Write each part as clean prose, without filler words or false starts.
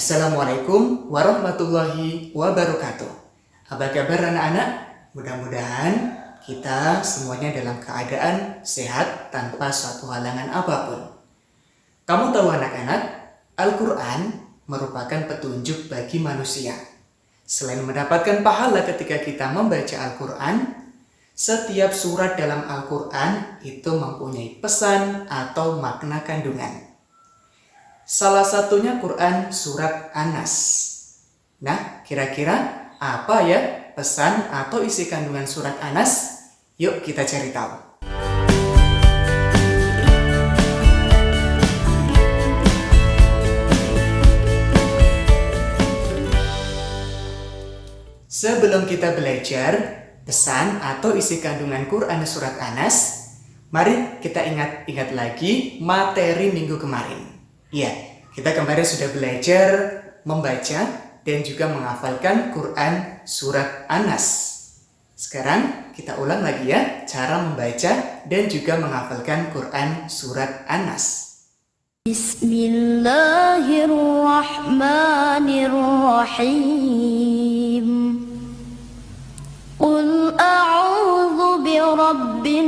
Assalamualaikum warahmatullahi wabarakatuh. Apa kabar anak-anak? Mudah-mudahan kita semuanya dalam keadaan sehat tanpa suatu halangan apapun. Kamu tahu anak-anak, Al-Quran merupakan petunjuk bagi manusia. Selain mendapatkan pahala ketika kita membaca Al-Quran, setiap surat dalam Al-Quran itu mempunyai pesan atau makna kandungan. Salah satunya Quran Surat An-Nas. Nah, kira-kira apa ya pesan atau isi kandungan Surat An-Nas? Yuk kita cari tahu. Sebelum kita belajar pesan atau isi kandungan Quran Surat An-Nas, mari kita ingat lagi materi minggu kemarin. Ya, kita kemarin sudah belajar membaca dan juga menghafalkan Quran Surat An-Nas. Sekarang kita ulang lagi ya cara membaca dan juga menghafalkan Quran Surat An-Nas. Bismillahirrahmanirrahim. Qul a'udzu birabbin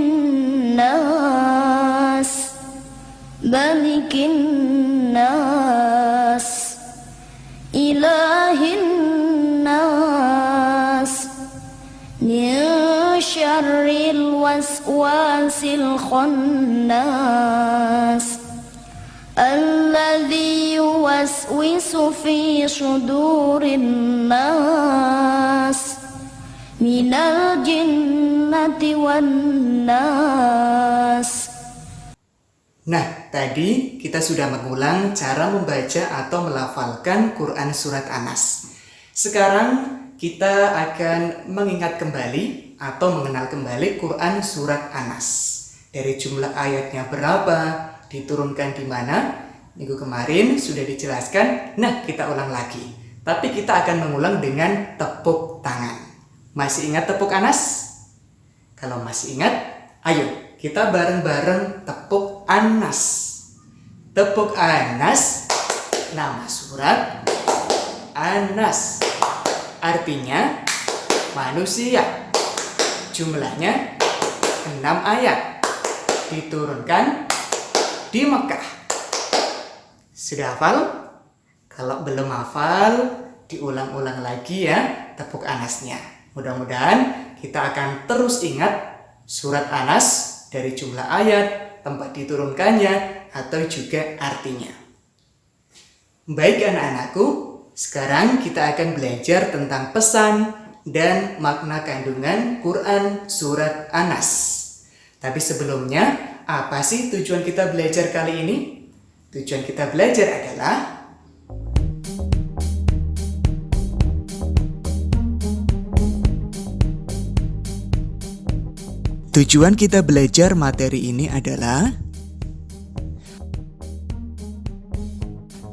nas, malikin nas, ilahin nas, min syarril waswasil khannas, alladzi yuwaswisu fi sudurin nas, minal jinnati wan nas. Nah, tadi kita sudah mengulang cara membaca atau melafalkan Quran Surat An-Nas. Sekarang kita akan mengingat kembali atau mengenal kembali Quran Surat An-Nas. Dari jumlah ayatnya berapa, diturunkan di mana, minggu kemarin sudah dijelaskan. Nah, kita ulang lagi. Tapi kita akan mengulang dengan tepuk tangan. Masih ingat tepuk An-Nas? Kalau masih ingat, ayo kita bareng-bareng tepuk An-Nas. Tepuk An-Nas, nama surat An-Nas. Artinya manusia. Jumlahnya 6 ayat. Diturunkan di Mekah. Sudah hafal? Kalau belum hafal, diulang-ulang lagi ya tepuk An-Nasnya. Mudah-mudahan kita akan terus ingat surat An-Nas dari jumlah ayat, tempat diturunkannya, atau juga artinya. Baik anak-anakku, sekarang kita akan belajar tentang pesan dan makna kandungan Quran Surat An-Nas. Tapi sebelumnya, apa sih tujuan kita belajar kali ini? Tujuan kita belajar adalah tujuan kita belajar materi ini adalah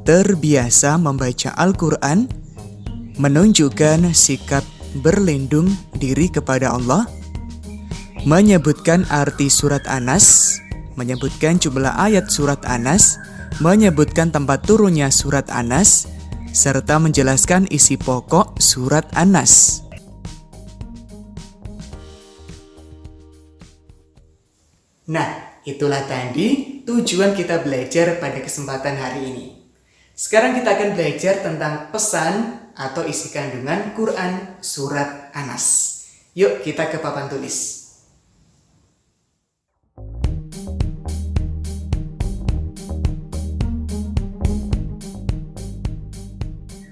terbiasa membaca Al-Quran, menunjukkan sikap berlindung diri kepada Allah, menyebutkan arti surat An-Nas, menyebutkan jumlah ayat surat An-Nas, menyebutkan tempat turunnya surat An-Nas, serta menjelaskan isi pokok surat An-Nas. Nah, itulah tadi tujuan kita belajar pada kesempatan hari ini. Sekarang kita akan belajar tentang pesan atau isi kandungan Quran Surat An-Nas. Yuk kita ke papan tulis.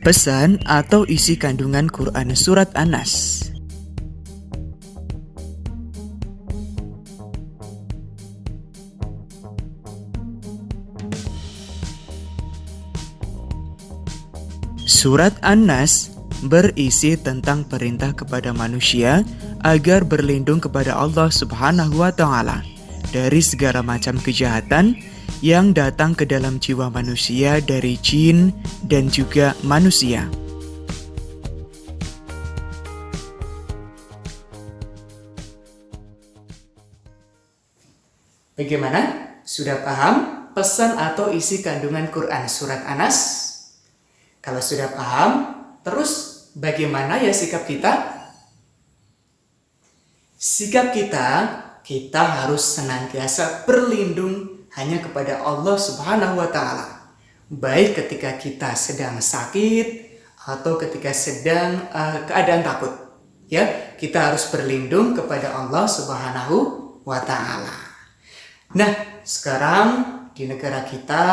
Pesan atau isi kandungan Quran Surat An-Nas. Surat An-Nas berisi tentang perintah kepada manusia agar berlindung kepada Allah Subhanahu wa Ta'ala dari segala macam kejahatan yang datang ke dalam jiwa manusia dari jin dan juga manusia. Bagaimana? Sudah paham pesan atau isi kandungan Quran Surat An-Nas? Kalau sudah paham, terus bagaimana ya sikap kita? Sikap kita harus senantiasa berlindung hanya kepada Allah Subhanahu wa Ta'ala. Baik ketika kita sedang sakit atau ketika sedang keadaan takut. Ya, kita harus berlindung kepada Allah Subhanahu wa Ta'ala. Nah, sekarang di negara kita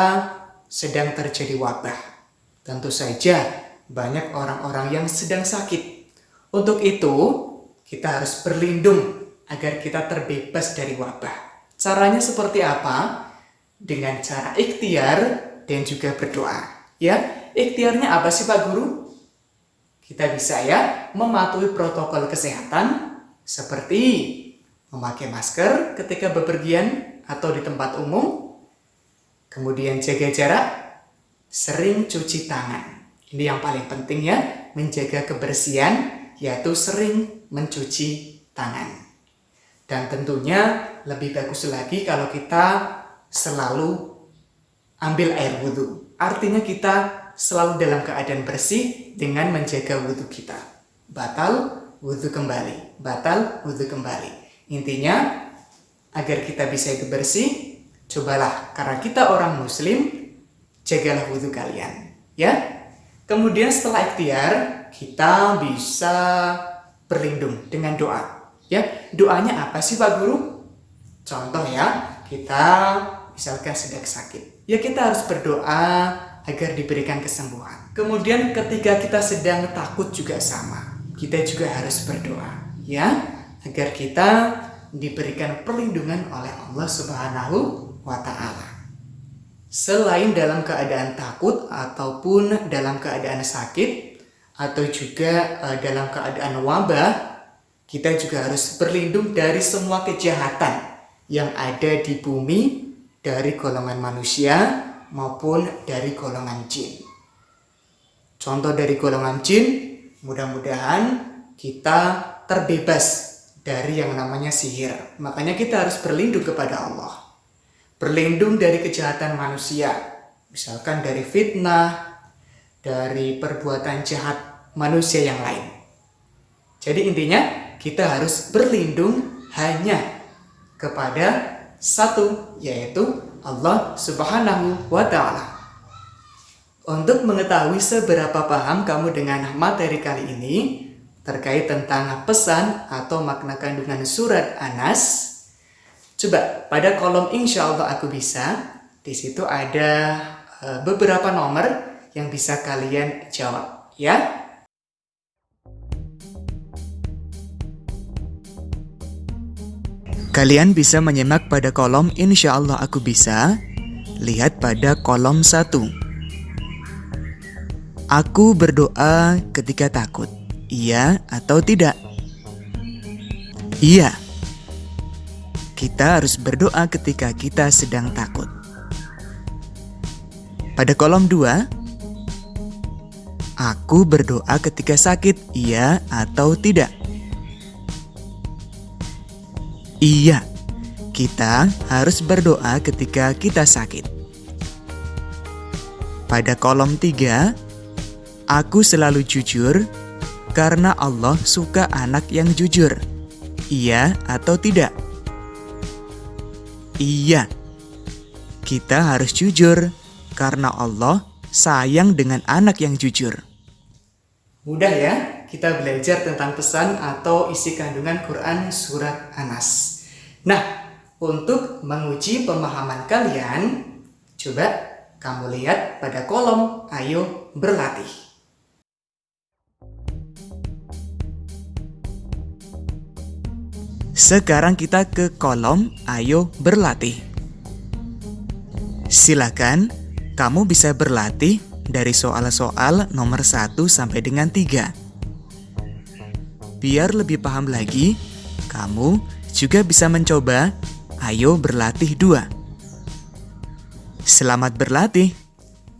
sedang terjadi wabah. Tentu saja banyak orang-orang yang sedang sakit. Untuk itu, kita harus berlindung agar kita terbebas dari wabah. Caranya seperti apa? Dengan cara ikhtiar dan juga berdoa. Ya, ikhtiarnya apa sih Pak Guru? Kita bisa ya mematuhi protokol kesehatan seperti memakai masker ketika bepergian atau di tempat umum. Kemudian jaga jarak, sering cuci tangan. Ini yang paling penting ya, menjaga kebersihan, yaitu sering mencuci tangan. Dan tentunya lebih bagus lagi kalau kita selalu ambil air wudhu. Artinya kita selalu dalam keadaan bersih dengan menjaga wudhu kita. Batal, wudhu kembali. Batal, wudhu kembali. Intinya, agar kita bisa hidup bersih, cobalah, karena kita orang muslim, jagalah wudhu kalian, ya. Kemudian setelah ikhtiar, kita bisa berlindung dengan doa, ya. Doanya apa sih Pak Guru? Contoh ya, kita misalkan sedang sakit, ya kita harus berdoa agar diberikan kesembuhan. Kemudian ketika kita sedang takut juga sama, kita juga harus berdoa, ya, agar kita diberikan perlindungan oleh Allah Subhanahu wa Ta'ala. Selain dalam keadaan takut ataupun dalam keadaan sakit atau juga dalam keadaan wabah, kita juga harus berlindung dari semua kejahatan yang ada di bumi dari golongan manusia maupun dari golongan jin. Contoh dari golongan jin, mudah-mudahan kita terbebas dari yang namanya sihir. Makanya kita harus berlindung kepada Allah. Berlindung dari kejahatan manusia, misalkan dari fitnah, dari perbuatan jahat manusia yang lain. Jadi intinya kita harus berlindung hanya kepada satu, yaitu Allah Subhanahu wa Ta'ala. Untuk mengetahui seberapa paham kamu dengan materi kali ini terkait tentang pesan atau makna kandungan surat An-Nas, coba pada kolom insya Allah aku bisa, di situ ada beberapa nomor yang bisa kalian jawab, ya. Kalian bisa menyimak pada kolom insya Allah aku bisa. Lihat pada kolom 1. Aku berdoa ketika takut, iya atau tidak? Iya. Kita harus berdoa ketika kita sedang takut. Pada kolom 2, aku berdoa ketika sakit, iya atau tidak? Iya, kita harus berdoa ketika kita sakit. Pada kolom 3, aku selalu jujur karena Allah suka anak yang jujur, iya atau tidak? Iya, kita harus jujur karena Allah sayang dengan anak yang jujur. Mudah ya, kita belajar tentang pesan atau isi kandungan Quran surat An-Nas. Nah, untuk menguji pemahaman kalian, coba kamu lihat pada kolom ayo berlatih. Sekarang kita ke kolom ayo berlatih. Silakan kamu bisa berlatih dari soal-soal nomor 1 sampai dengan 3. Biar lebih paham lagi, kamu juga bisa mencoba ayo berlatih 2. Selamat berlatih.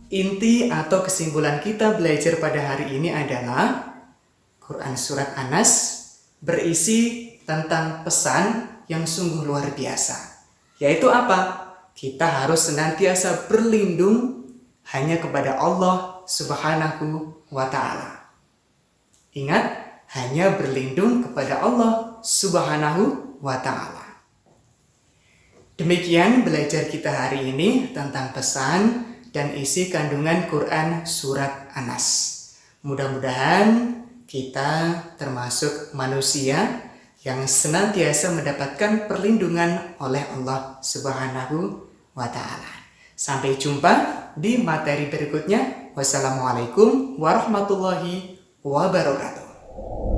Inti atau kesimpulan kita belajar pada hari ini adalah Quran surat An-Nas berisi tentang pesan yang sungguh luar biasa. Yaitu apa? Kita harus senantiasa berlindung hanya kepada Allah Subhanahu wa Ta'ala. Ingat, hanya berlindung kepada Allah Subhanahu wa Ta'ala. Demikian belajar kita hari ini tentang pesan dan isi kandungan Quran Surat An-Nas. Mudah-mudahan kita termasuk manusia yang senantiasa mendapatkan perlindungan oleh Allah Subhanahu wa Ta'ala. Sampai jumpa di materi berikutnya. Wassalamualaikum warahmatullahi wabarakatuh.